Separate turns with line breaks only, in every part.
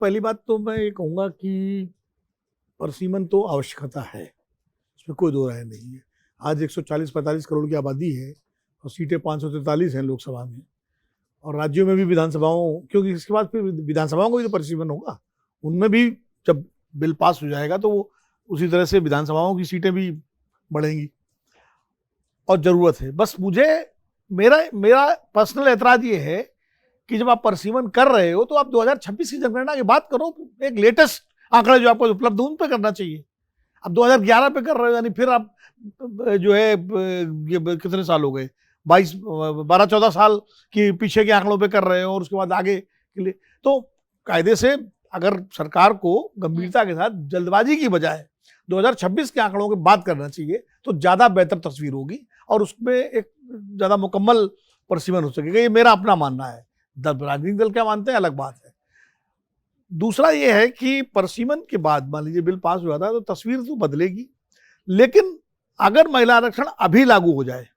पहली बात तो मैं ये कहूँगा कि परसिमन तो आवश्यकता है, इसमें कोई दो राय नहीं है। आज 140-45 करोड़ की आबादी है और सीटें 543 हैं लोकसभा में, और राज्यों में भी विधानसभाओं, क्योंकि इसके बाद फिर विधानसभाओं को भी तो परसिमन होगा, उनमें भी जब बिल पास हो जाएगा तो वो उसी तरह से विधानसभाओं की सीटें भी बढ़ेंगी और ज़रूरत है। बस मुझे मेरा पर्सनल ऐतराज़ ये है कि जब आप परसिमन कर रहे हो तो आप 2026 की जनगणना की बात करो, एक लेटेस्ट आंकड़ा जो आपको उपलब्ध उन पे करना चाहिए। अब 2011 पे कर रहे हो, यानी फिर आप जो है ये कितने साल हो गए, 12-14 साल की पीछे के आंकड़ों पे कर रहे हो और उसके बाद आगे के लिए। तो कायदे से अगर सरकार को गंभीरता के साथ जल्दबाजी की बजाय 2026 के आंकड़ों की बात करना चाहिए तो ज़्यादा बेहतर तस्वीर होगी और उसमें एक ज़्यादा मुकम्मल परसिमन हो सकेगा। ये मेरा अपना मानना है। राजनीतिक दल क्या मानते हैं अलग बात है। दूसरा ये है कि परसिमन के बाद मान लीजिए बिल पास हुआ था तो तस्वीर तो बदलेगी, लेकिन अगर महिला आरक्षण अभी लागू हो जाए,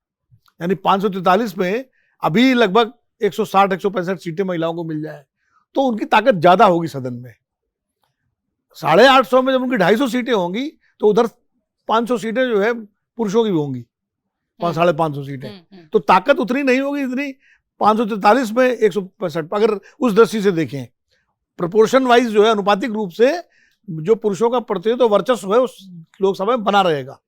यानी 543 में अभी लगभग 160-165 सीटें महिलाओं को मिल जाए तो उनकी ताकत ज्यादा होगी सदन में। 850 में जब उनकी 250 सीटें होंगी तो उधर 500 सीटें जो है पुरुषों की भी होंगी, 550 सीटें, तो ताकत उतनी नहीं होगी जितनी 543 में 165। अगर उस दृष्टि से देखें प्रोपोर्शन वाइज जो है अनुपातिक रूप से जो पुरुषों का प्रतिनिधित्व वर्चस्व है उस लोकसभा में बना रहेगा।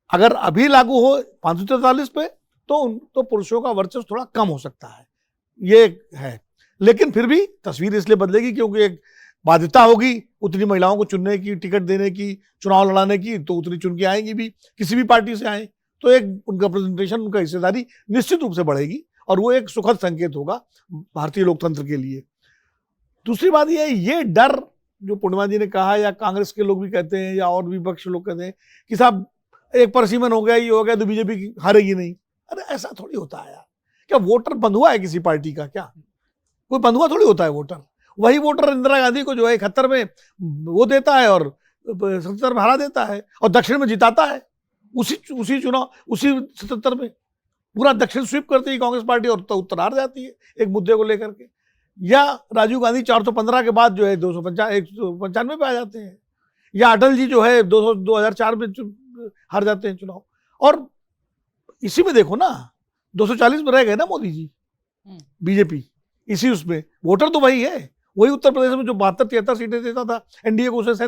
अगर अभी लागू हो 543 पे तो पुरुषों का वर्चस्व थोड़ा कम हो सकता है, ये है। लेकिन फिर भी तस्वीर इसलिए बदलेगी क्योंकि एक बाध्यता होगी उतनी महिलाओं को चुनने की, टिकट देने की, चुनाव लड़ाने की, तो उतनी चुन के आएंगी भी, किसी भी पार्टी से आए तो एक उनका प्रेजेंटेशन, उनका हिस्सेदारी निश्चित रूप से बढ़ेगी और वो एक सुखद संकेत होगा भारतीय लोकतंत्र के लिए। दूसरी बात ये डर जो पूर्णिमा जी ने कहा या कांग्रेस के लोग भी कहते हैं या और विपक्ष लोग कहते हैं कि साहब एक परसिमन हो गया, ये हो गया तो बीजेपी हारेगी नहीं। अरे ऐसा थोड़ी होता है यार, क्या वोटर बंधुआ है किसी पार्टी का? क्या कोई बंधुआ थोड़ी होता है वोटर। वही वोटर इंदिरा गांधी को जो है 71 में वो देता है और 77 में हरा देता है और दक्षिण में जिताता है। उसी चुनाव, उसी 77 में पूरा दक्षिण स्वीप करती है कांग्रेस पार्टी और उत्तर हार जाती है एक मुद्दे को लेकर के। या राजीव गांधी 415 के बाद जो है 195 पे आ जाते हैं, या अटल जी जो है 2004 में हार जाते हैं चुनाव। और इसी में देखो ना 240 में रह गए ना मोदी जी, बीजेपी इसी उसमें वोटर तो वही है। वही उत्तर प्रदेश में जो 72-73 सीटें देता था एनडीए को, उसने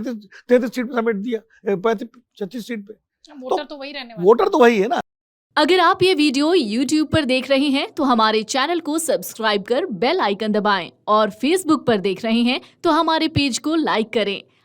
33 सीट पे समेट दिया, 35-36 सीट पे।
वोटर तो वही रहने वाला,
वोटर तो वही है ना।
अगर आप ये वीडियो YouTube पर देख रहे हैं तो हमारे चैनल को सब्सक्राइब कर बेल आइकन दबाएं और Facebook पर देख रहे हैं तो हमारे पेज को लाइक करें।